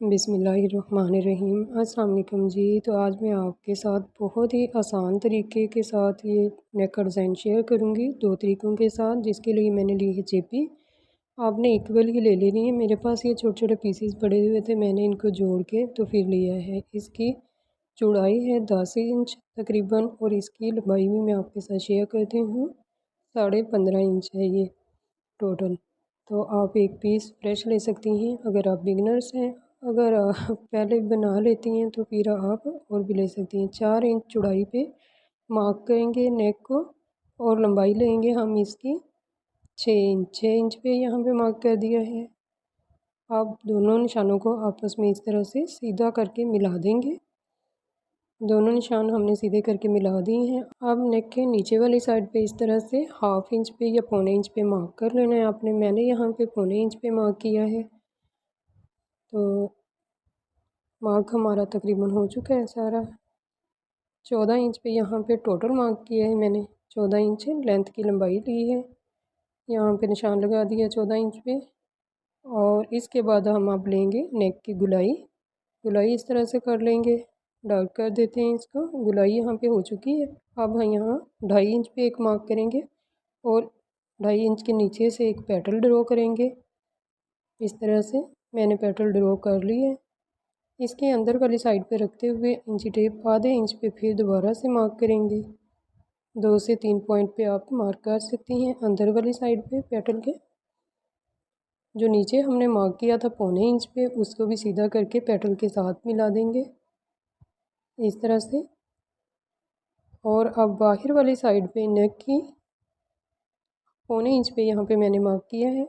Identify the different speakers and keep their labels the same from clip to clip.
Speaker 1: बिस्मिल्लाहिर्रहमानिर्रहीम। अस्सलाम वालेकुम जी। तो आज मैं आपके साथ बहुत ही आसान तरीके के साथ ये नेक का डिज़ाइन शेयर करूँगी, दो तरीक़ों के साथ, जिसके लिए मैंने ली है चेपी। आपने इक्वल ही ले लेनी है। मेरे पास ये छोटे छोटे पीसीस पड़े हुए थे, मैंने इनको जोड़ के तो फिर लिया है। इसकी चौड़ाई है 10 इंच तकरीबन, और इसकी लंबाई भी मैं आपके साथ शेयर करती हूँ। 15.5 इंच है ये टोटल। तो आप एक पीस फ्रेश ले सकती हैं अगर आप बिगनर्स हैं। अगर आप पहले बना लेती हैं तो फिर आप और भी ले सकती हैं। 4 इंच चौड़ाई पे मार्क करेंगे नेक को, और लंबाई लेंगे हम इसकी 6 इंच पे यहाँ पे मार्क कर दिया है। आप दोनों निशानों को आपस में इस तरह से सीधा करके मिला देंगे। दोनों निशान हमने सीधे करके मिला दिए हैं। अब नेक के नीचे वाली साइड पे इस तरह से 1/2 इंच पे या 1/4 इंच पे मार्क कर लेना है आपने। मैंने यहाँ पे 1/4 इंच पे मार्क किया है। तो मार्क हमारा तकरीबन हो चुका है सारा। 14 इंच पे यहाँ पे टोटल मार्क किया है मैंने। 14 इंच लेंथ की लंबाई ली है। यहाँ पे निशान लगा दिया 14 इंच पे। और इसके बाद हम अब लेंगे नेक की गुलाई इस तरह से कर लेंगे। डार्क कर देते हैं इसको। गुलाई यहाँ पे हो चुकी है। अब हम यहाँ 2.5 इंच पे एक मार्क करेंगे, और 2.5 इंच के नीचे से एक पेटल ड्रॉ करेंगे। इस तरह से मैंने पेटल ड्रॉ कर ली है। इसके अंदर वाली साइड पे रखते हुए इंची टेप आधे इंच पे फिर दोबारा से मार्क करेंगे। 2 से 3 पॉइंट पे आप मार्क कर सकती हैं अंदर वाली साइड पे पेटल के। जो नीचे हमने मार्क किया था 1/4 इंच पे, उसको भी सीधा करके पेटल के साथ मिला देंगे इस तरह से। और अब बाहर वाली साइड पे नेक की 1/4 इंच पे यहाँ पे मैंने मार्क किया है।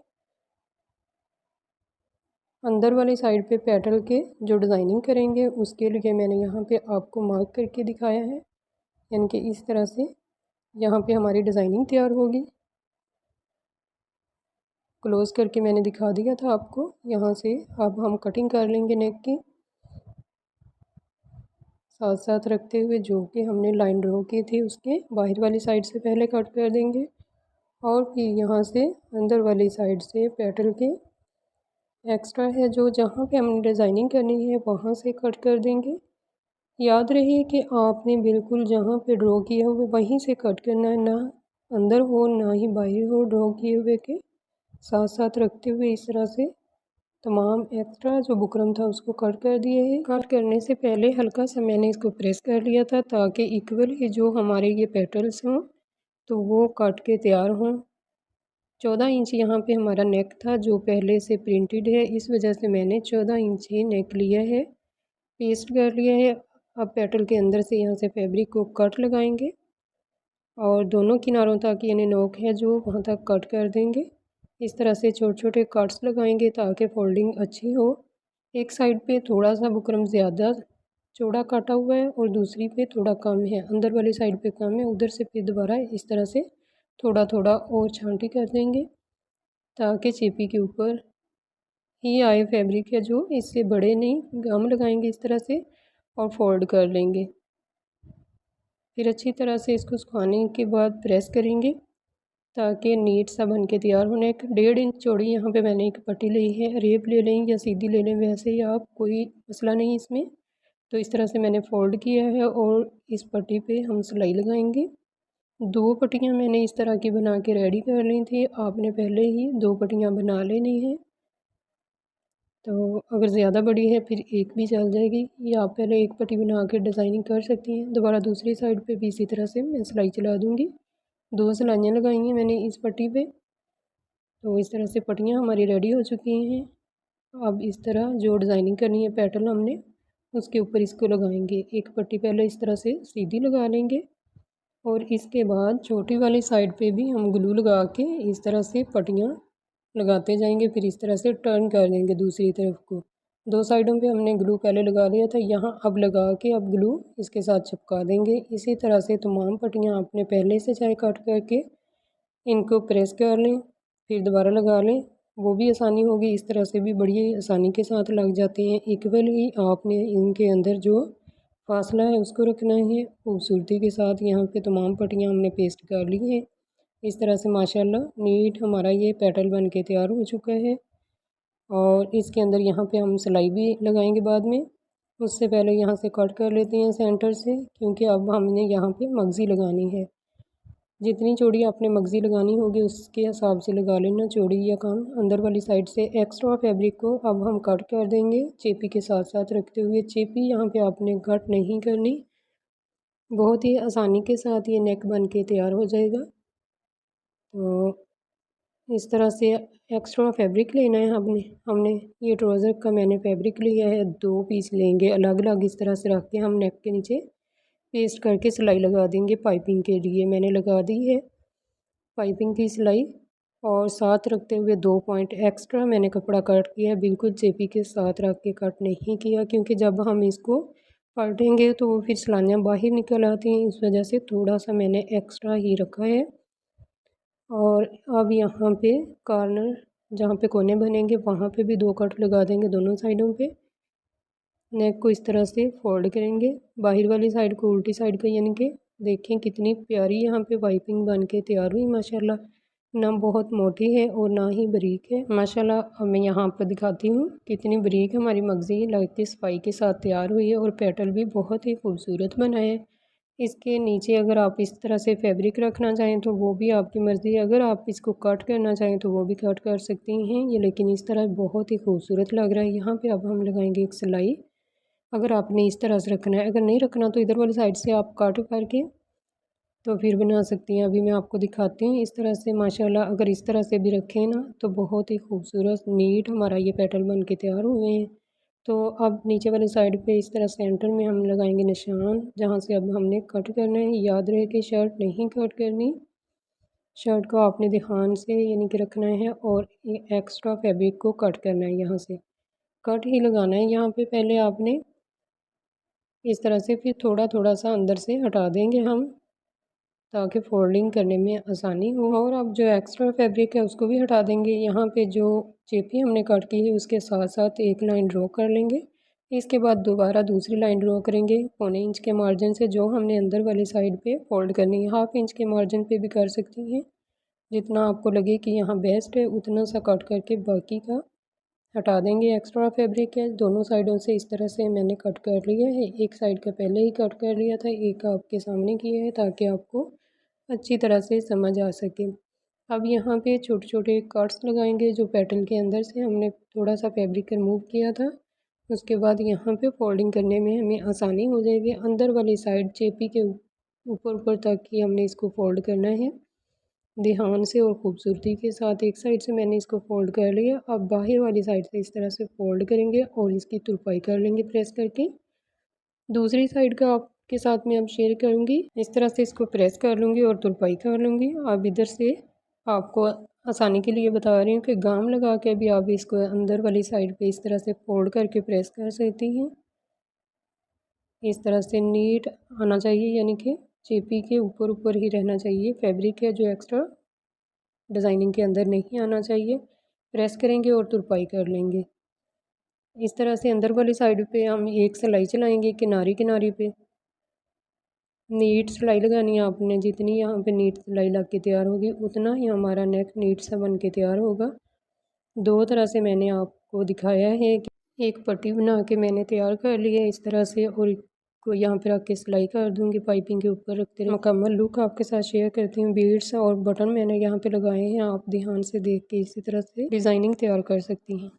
Speaker 1: अंदर वाली साइड पे पेटल के जो डिज़ाइनिंग करेंगे उसके लिए मैंने यहाँ पे आपको मार्क करके दिखाया है, यानी कि इस तरह से यहाँ पे हमारी डिज़ाइनिंग तैयार होगी। क्लोज़ करके मैंने दिखा दिया था आपको। यहाँ से अब हम कटिंग कर लेंगे नेक की, साथ साथ रखते हुए जो कि हमने लाइन ड्रॉ की थी उसके बाहर वाली साइड से पहले कट कर देंगे, और फिर यहाँ से अंदर वाली साइड से पेटल के एक्स्ट्रा है जो जहाँ पे हमने डिज़ाइनिंग करनी है वहाँ से कट कर देंगे। याद रहे कि आपने बिल्कुल जहाँ पे ड्रॉ किया हुआ वहीं से कट करना है, ना अंदर हो ना ही बाहर हो। ड्रॉ किए हुए के साथ साथ रखते हुए इस तरह से तमाम एक्स्ट्रा जो बुकरम था उसको कट कर दिए है। कट करने से पहले हल्का सा मैंने इसको प्रेस कर लिया था ताकि इक्वल ही जो हमारे ये पेटल्स हों तो वो कट के तैयार हों। 14 इंच यहाँ पे हमारा नेक था जो पहले से प्रिंटेड है, इस वजह से मैंने 14 इंच ही नेक लिया है, पेस्ट कर लिया है। अब पेटल के अंदर से यहाँ से फैब्रिक को कट लगाएंगे, और दोनों किनारों तक यानी नोक है जो वहाँ तक कट कर देंगे। इस तरह से छोटे छोटे कट्स लगाएंगे ताकि फोल्डिंग अच्छी हो। एक साइड पे थोड़ा सा बुकरम ज़्यादा चौड़ा काटा हुआ है और दूसरी पे थोड़ा कम है, अंदर वाली साइड पे कम है, उधर से फिर दोबारा इस तरह से थोड़ा थोड़ा और छांटी कर देंगे ताकि चेपी के ऊपर ही आए फैब्रिक है जो, इससे बड़े नहीं। गम लगाएंगे इस तरह से और फोल्ड कर लेंगे। फिर अच्छी तरह से इसको सुखाने के बाद प्रेस करेंगे ताकि नीट सा बन के तैयार होने। 1.5 इंच चौड़ी यहाँ पे मैंने एक पट्टी ली है, रेप ले लें या सीधी ले लें, वैसे ही आप, कोई मसला नहीं इसमें। तो इस तरह से मैंने फ़ोल्ड किया है और इस पट्टी पे हम सिलाई लगाएंगे। 2 पट्टियाँ मैंने इस तरह की बना के रेडी कर ली थी, आपने पहले ही 2 पट्टियाँ बना लेनी है। तो अगर ज़्यादा बड़ी है फिर एक भी चल जाएगी, या आप पहले एक पट्टी बना के डिज़ाइनिंग कर सकती हैं। दोबारा दूसरी साइड पे भी इसी तरह से मैं सिलाई चला दूँगी। 2 सिलाइयाँ लगाई हैं मैंने इस पट्टी पे। तो इस तरह से पट्टियाँ हमारी रेडी हो चुकी हैं। अब इस तरह जो डिज़ाइनिंग करनी है पैटर्न हमने उसके ऊपर इसको लगाएंगे। एक पट्टी पहले इस तरह से सीधी लगा लेंगे, और इसके बाद छोटी वाली साइड पे भी हम ग्लू लगा के इस तरह से पट्टियाँ लगाते जाएंगे। फिर इस तरह से टर्न कर देंगे दूसरी तरफ को। 2 साइडों पे हमने ग्लू पहले लगा लिया था, यहाँ अब लगा के अब ग्लू इसके साथ चिपका देंगे। इसी तरह से तमाम पट्टियाँ आपने पहले से चाहे कट करके इनको प्रेस कर लें, फिर दोबारा लगा लें, वो भी आसानी होगी। इस तरह से भी बड़ी आसानी के साथ लग जाते हैं। इक्वल ही आपने इनके अंदर जो फासला है उसको रखना है खूबसूरती के साथ। यहाँ पे तमाम पट्टियाँ हमने पेस्ट कर ली हैं। इस तरह से माशाल्लाह नीट हमारा ये पेटल बन के तैयार हो चुका है। और इसके अंदर यहाँ पे हम सिलाई भी लगाएंगे बाद में। उससे पहले यहाँ से कट कर लेते हैं सेंटर से, क्योंकि अब हमने यहाँ पे मगज़ी लगानी है। जितनी चौड़ी आपने मगज़ी लगानी होगी उसके हिसाब से लगा लेना चौड़ी या कम। अंदर वाली साइड से एक्स्ट्रा फैब्रिक को अब हम कट कर देंगे चेपी के साथ साथ रखते हुए। चेपी यहाँ पे आपने कट नहीं करनी, बहुत ही आसानी के साथ ये नेक बन के तैयार हो जाएगा। तो इस तरह से एक्स्ट्रा फैब्रिक लेना है हमने ये ट्राउज़र का मैंने फैब्रिक लिया है, 2 पीस लेंगे अलग अलग। इस तरह से रख के हम नेक के नीचे पेस्ट करके सिलाई लगा देंगे। पाइपिंग के लिए मैंने लगा दी है पाइपिंग की सिलाई, और साथ रखते हुए 2 पॉइंट एक्स्ट्रा मैंने कपड़ा कट किया है। बिल्कुल चेपी के साथ रख के कट नहीं किया, क्योंकि जब हम इसको पलटेंगे तो वो फिर सिलाइयाँ बाहर निकल आती हैं, इस वजह से थोड़ा सा मैंने एक्स्ट्रा ही रखा है। और अब यहाँ पे कॉर्नर जहाँ पे कोने बनेंगे वहाँ पे भी 2 कट लगा देंगे दोनों साइडों पे। नेक को इस तरह से फोल्ड करेंगे, बाहर वाली साइड को उल्टी साइड का, यानी कि देखें कितनी प्यारी यहाँ पे पाइपिंग बन के तैयार हुई माशाल्लाह। ना बहुत मोटी है और ना ही बारीक है माशाल्लाह। अब मैं यहाँ पर दिखाती हूँ कितनी बारीक हमारी मगज़ी लग के सफाई के साथ तैयार हुई है, और पेटल भी बहुत ही खूबसूरत बना है। इसके नीचे अगर आप इस तरह से फैब्रिक रखना चाहें तो वो भी आपकी मर्ज़ी है, अगर आप इसको कट करना चाहें तो वो भी कट कर सकती हैं ये, लेकिन इस तरह बहुत ही खूबसूरत लग रहा है। यहाँ पे अब हम लगाएंगे एक सिलाई। अगर आपने इस तरह से रखना है, अगर नहीं रखना तो इधर वाली साइड से आप कट करके तो फिर बना सकती हैं। अभी मैं आपको दिखाती हूँ इस तरह से माशाल्लाह। अगर इस तरह से भी रखें ना तो बहुत ही खूबसूरत नीट हमारा ये पेटल बन के तैयार हुए हैं। तो अब नीचे वाली साइड पे इस तरह सेंटर में हम लगाएंगे निशान, जहाँ से अब हमने कट करना है। याद रहे कि शर्ट नहीं कट करनी, शर्ट को आपने ध्यान से यानी कि रखना है, और एक्स्ट्रा फैब्रिक को कट करना है। यहाँ से कट ही लगाना है यहाँ पे पहले आपने इस तरह से, फिर थोड़ा थोड़ा सा अंदर से हटा देंगे हम, ताकि फोल्डिंग करने में आसानी हो। और अब जो एक्स्ट्रा फैब्रिक है उसको भी हटा देंगे। यहाँ पे जो चेपी हमने कट की है उसके साथ साथ एक लाइन ड्रॉ कर लेंगे। इसके बाद दोबारा दूसरी लाइन ड्रॉ करेंगे 1/4 इंच के मार्जिन से, जो हमने अंदर वाली साइड पे फोल्ड करनी है। 1/2 इंच के मार्जिन पे भी कर सकती हैं, जितना आपको लगे कि यहाँ बेस्ट है उतना सा कट करके बाकी का हटा देंगे। एक्स्ट्रा फैब्रिक है दोनों साइडों से इस तरह से मैंने कट कर लिया है। एक साइड का पहले ही कट कर लिया था, एक आपके सामने किया है ताकि आपको अच्छी तरह से समझ आ सके। अब यहाँ पे छोटे छोटे कट्स लगाएंगे जो पेटल के अंदर से हमने थोड़ा सा फैब्रिक रिमूव किया था। उसके बाद यहाँ पे फोल्डिंग करने में हमें आसानी हो जाएगी। अंदर वाली साइड चेपी के ऊपर ऊपर तक ही हमने इसको फोल्ड करना है ध्यान से और ख़ूबसूरती के साथ। एक साइड से मैंने इसको फोल्ड कर लिया, अब बाहर वाली साइड से इस तरह से फोल्ड करेंगे और इसकी तुरपाई कर लेंगे प्रेस करके। दूसरी साइड का आपके साथ में अब शेयर करूँगी, इस तरह से इसको प्रेस कर लूँगी और तुरपाई कर लूँगी। अब इधर से आपको आसानी के लिए बता रही हूँ कि गाम लगा के भी आप इसको अंदर वाली साइड पे इस तरह से फोल्ड करके प्रेस कर सकती हैं। इस तरह से नीट आना चाहिए, यानी कि चेपी के ऊपर ऊपर ही रहना चाहिए फैब्रिक है, जो एक्स्ट्रा डिज़ाइनिंग के अंदर नहीं आना चाहिए। प्रेस करेंगे और तुरपाई कर लेंगे। इस तरह से अंदर वाली साइड पे हम एक सिलाई चलाएंगे किनारी किनारी पे। नीट सिलाई लगानी है आपने, जितनी यहाँ पे नीट सिलाई लग के तैयार होगी उतना ही हमारा नेक नीट सा बन के तैयार होगा। 2 तरह से मैंने आपको दिखाया है कि एक पट्टी बना के मैंने तैयार कर ली है इस तरह से, और को यहाँ पे रख के सिलाई कर दूँगी पाइपिंग के ऊपर रखते। मुकम्मल लुक आपके साथ शेयर करती हूँ। बीड्स और बटन मैंने यहाँ पे लगाए हैं, आप ध्यान से देख के इसी तरह से डिज़ाइनिंग तैयार कर सकती हैं।